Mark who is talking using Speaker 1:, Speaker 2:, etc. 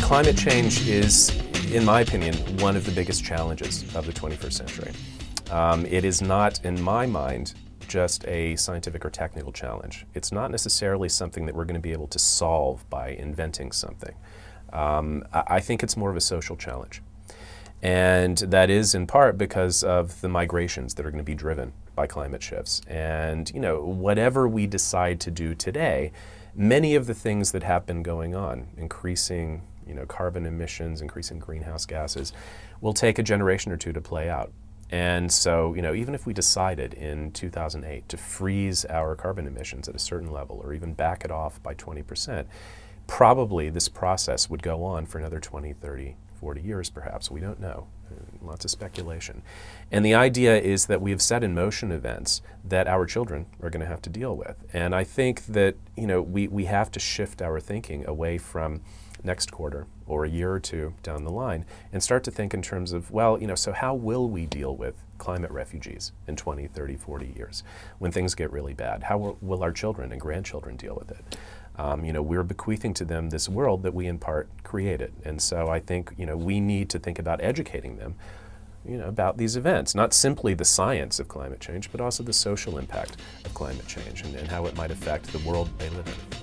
Speaker 1: Climate change is, in my opinion, one of the biggest challenges of the 21st century. It is not, in my mind, just a scientific or technical challenge. It's not necessarily something that we're going to be able to solve by inventing something. I think it's more of a social challenge. And that is in part because of the migrations that are going to be driven by climate shifts. And, you know, whatever we decide to do today, many of the things that have been going on, increasing, carbon emissions, increasing greenhouse gases, will take a generation or two to play out. And so, even if we decided in 2008 to freeze our carbon emissions at a certain level or even back it off by 20%, probably this process would go on for another 20, 30, 40 years perhaps. We don't know. Lots of speculation. And the idea is that we have set in motion events that our children are going to have to deal with. And I think that, we have to shift our thinking away from next quarter or a year or two down the line and start to think in terms of, so how will we deal with climate refugees in 20, 30, 40 years when things get really bad? How will our children and grandchildren deal with it? We're bequeathing to them this world that we in part created. And so I think, we need to think about educating them, about these events, not simply the science of climate change, but also the social impact of climate change and how it might affect the world they live in.